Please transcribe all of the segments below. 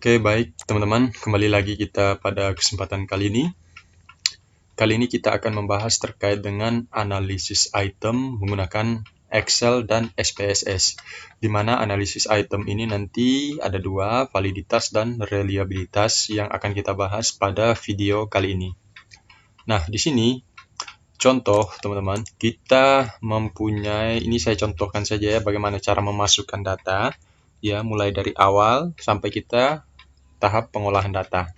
Oke, baik teman-teman, kembali lagi kita pada kesempatan kali ini. Kali ini kita akan membahas terkait dengan analisis item menggunakan Excel dan SPSS, di mana analisis item ini nanti ada dua, validitas dan reliabilitas yang akan kita bahas pada video kali ini. Nah, di sini contoh teman-teman, kita mempunyai, ini saya contohkan saja ya bagaimana cara memasukkan data, ya mulai dari awal sampai kita tahap pengolahan data.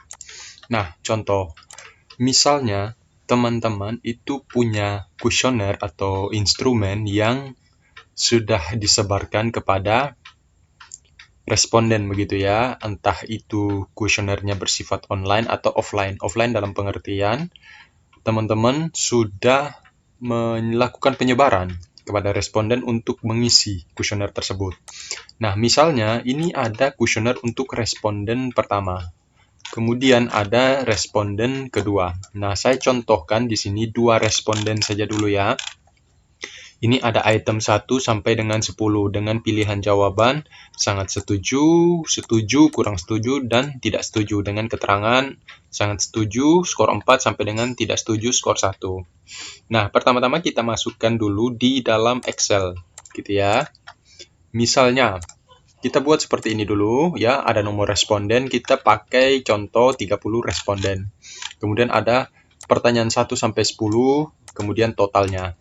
Nah, contoh, misalnya teman-teman itu punya kuesioner atau instrumen yang sudah disebarkan kepada responden begitu ya, entah itu kuesionernya bersifat online atau offline. Offline dalam pengertian teman-teman sudah melakukan penyebaran kepada responden untuk mengisi kuesioner tersebut. Nah, misalnya ini ada kuesioner untuk responden pertama. Kemudian ada responden kedua. Nah, saya contohkan di sini dua responden saja dulu ya. Ini ada item 1 sampai dengan 10 dengan pilihan jawaban sangat setuju, setuju, kurang setuju, dan tidak setuju dengan keterangan sangat setuju, skor 4 sampai dengan tidak setuju, skor 1. Nah, pertama-tama kita masukkan dulu di dalam Excel, gitu ya. Misalnya, kita buat seperti ini dulu ya, ada nomor responden, kita pakai contoh 30 responden. Kemudian ada pertanyaan 1 sampai 10, kemudian totalnya.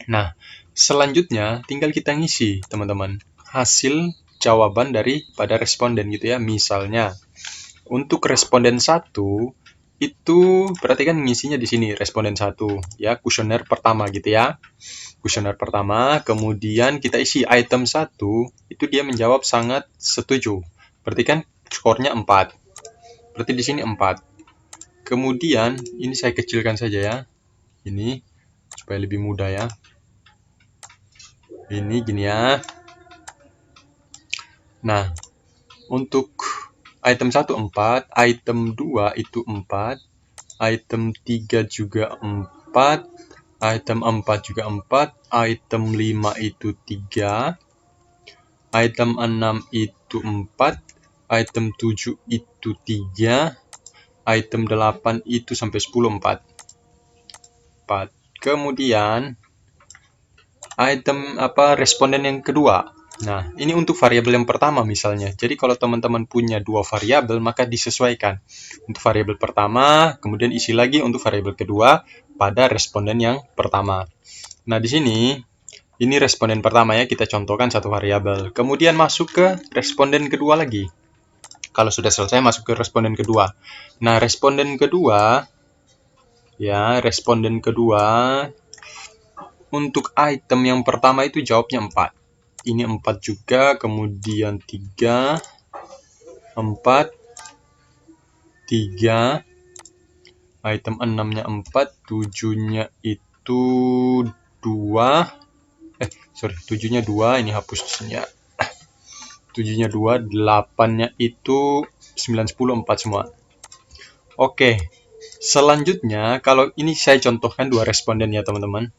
Nah, selanjutnya tinggal kita ngisi, teman-teman, hasil jawaban daripada responden gitu ya. Misalnya, untuk responden 1 itu berarti kan ngisinya di sini responden 1 ya, kuesioner pertama gitu ya. Kuesioner pertama, kemudian kita isi item 1, itu dia menjawab sangat setuju. Berarti kan skornya 4. Berarti di sini 4. Kemudian, ini saya kecilkan saja ya. Ini, supaya lebih mudah ya. Ini gini ya. Nah, untuk item 1 4, item 2 itu 4, item 3 juga 4, item 4 juga 4, item 5 itu 3, item 6 itu 4, item 7 itu 3, item 8 itu sampai 10 4. Kemudian item responden yang kedua. Nah, ini untuk variabel yang pertama misalnya. Jadi kalau teman-teman punya dua variabel, maka disesuaikan. Untuk variabel pertama, kemudian isi lagi untuk variabel kedua pada responden yang pertama. Nah, di sini ini responden pertama ya, kita contohkan satu variabel. Kemudian masuk ke responden kedua lagi. Kalau sudah selesai, masuk ke responden kedua. Nah, responden kedua, untuk item yang pertama itu jawabnya 4. Ini 4 juga, kemudian 3, 4, 3, item 6-nya 4, 7-nya itu 2, 7-nya 2, ini hapus di sini ya. 7-nya 2, 8-nya itu 9, 10, 4 semua. Oke, selanjutnya, kalau ini saya contohkan dua responden ya teman-teman.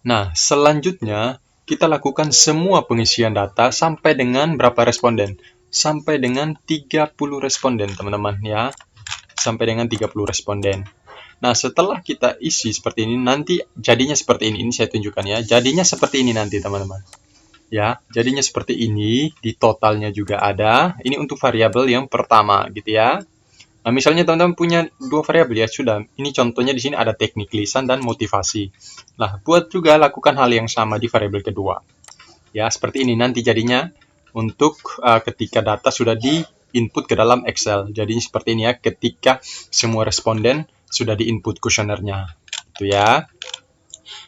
Nah, selanjutnya kita lakukan semua pengisian data sampai dengan berapa responden? Sampai dengan 30 responden, teman-teman ya. Sampai dengan 30 responden. Nah, setelah kita isi seperti ini, nanti jadinya seperti ini. Ini saya tunjukkan ya. Jadinya seperti ini nanti, teman-teman. Ya, jadinya seperti ini. Di totalnya juga ada. Ini untuk variabel yang pertama, gitu ya. Nah, misalnya teman-teman punya dua variabel ya, sudah. Ini contohnya di sini ada teknik lisan dan motivasi. Nah, buat juga lakukan hal yang sama di variabel kedua. Ya, seperti ini nanti jadinya untuk ketika data sudah di-input ke dalam Excel. Jadi seperti ini ya, ketika semua responden sudah di-input kuesionernya. Itu ya.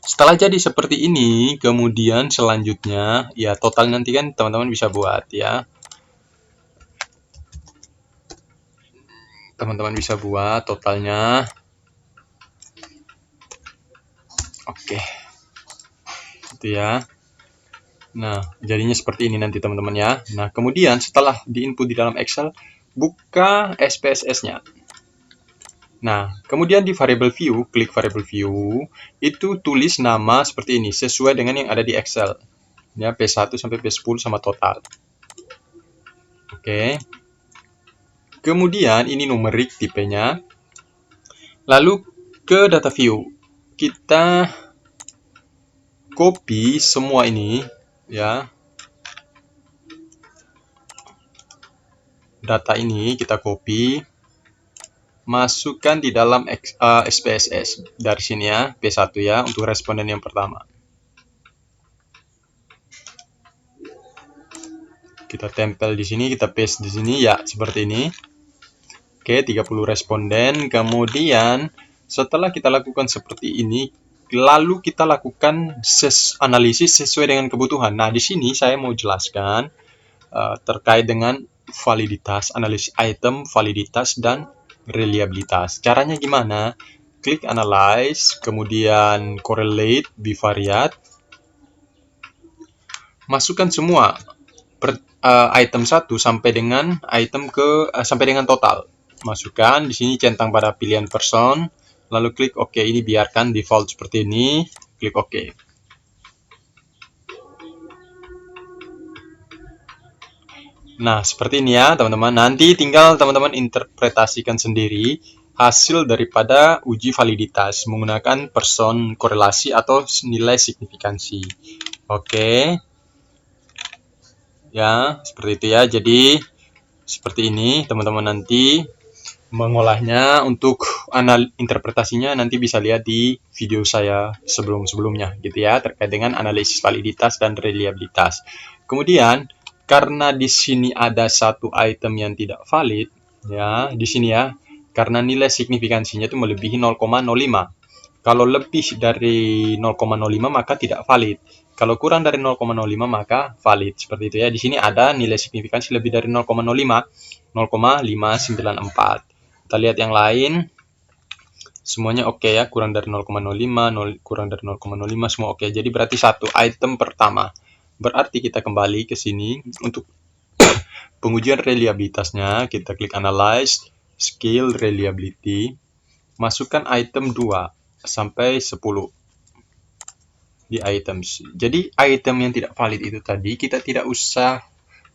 Setelah jadi seperti ini, kemudian selanjutnya ya total nanti kan teman-teman bisa buat ya. Teman-teman bisa buat totalnya. Oke. Itu ya. Nah, jadinya seperti ini nanti teman-teman ya. Nah, kemudian setelah di-input di dalam Excel, buka SPSS-nya. Nah, kemudian di variable view, klik variable view, itu tulis nama seperti ini, sesuai dengan yang ada di Excel. Ya, P1 sampai P10 sama total. Oke. Kemudian ini numerik tipenya. Lalu ke data view, kita copy semua ini ya. Data ini kita copy, masukkan di dalam SPSS dari sini ya, P1 ya, untuk responden yang pertama. Kita tempel di sini, kita paste di sini ya, seperti ini. Oke, 30 responden. Kemudian setelah kita lakukan seperti ini, lalu kita lakukan analisis sesuai dengan kebutuhan. Nah, di sini saya mau jelaskan terkait dengan validitas, analisis item, validitas, dan reliabilitas. Caranya gimana? Klik analyze, kemudian correlate, bivariate. Masukkan semua item 1 sampai dengan sampai dengan total. Masukkan di sini centang pada pilihan person, lalu klik OK. Ini biarkan default seperti ini, klik OK. Nah, seperti ini ya, teman-teman. Nanti tinggal teman-teman interpretasikan sendiri hasil daripada uji validitas menggunakan person korelasi atau nilai signifikansi. Oke. Ya, seperti itu ya. Jadi, seperti ini, teman-teman nanti mengolahnya. Untuk interpretasinya nanti bisa lihat di video saya sebelum-sebelumnya gitu ya, terkait dengan analisis validitas dan reliabilitas. Kemudian karena di sini ada satu item yang tidak valid ya, di sini ya, karena nilai signifikansinya itu melebihi 0,05. Kalau lebih dari 0,05 maka tidak valid. Kalau kurang dari 0,05 maka valid. Seperti itu ya. Di sini ada nilai signifikansi lebih dari 0,05, 0,594. Kita lihat yang lain, semuanya oke ya, kurang dari 0,05, kurang dari 0,05, semua oke. Jadi berarti satu item pertama. Berarti kita kembali ke sini untuk pengujian reliabilitasnya. Kita klik analyze, scale reliability, masukkan item 2 sampai 10 di items. Jadi item yang tidak valid itu tadi kita tidak usah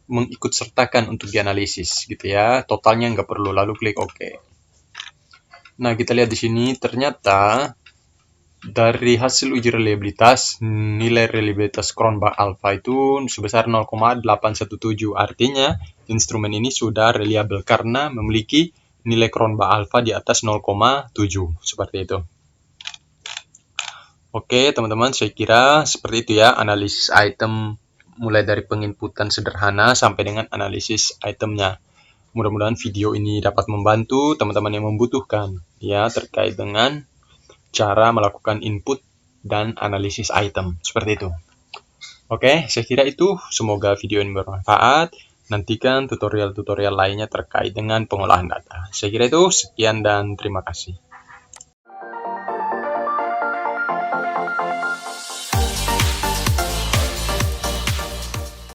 mengikut sertakan untuk dianalisis gitu ya. Totalnya nggak perlu, lalu klik OK. Nah, kita lihat di sini ternyata dari hasil uji reliabilitas, nilai reliabilitas Cronbach alpha itu sebesar 0,817. Artinya, instrumen ini sudah reliable karena memiliki nilai Cronbach alpha di atas 0,7. Seperti itu. Oke, teman-teman, saya kira seperti itu ya analisis item mulai dari penginputan sederhana sampai dengan analisis itemnya. Mudah-mudahan video ini dapat membantu teman-teman yang membutuhkan ya terkait dengan cara melakukan input dan analisis item seperti itu. Oke, saya kira itu. Semoga video ini bermanfaat. Nantikan tutorial-tutorial lainnya terkait dengan pengolahan data. Saya kira itu. Sekian dan terima kasih.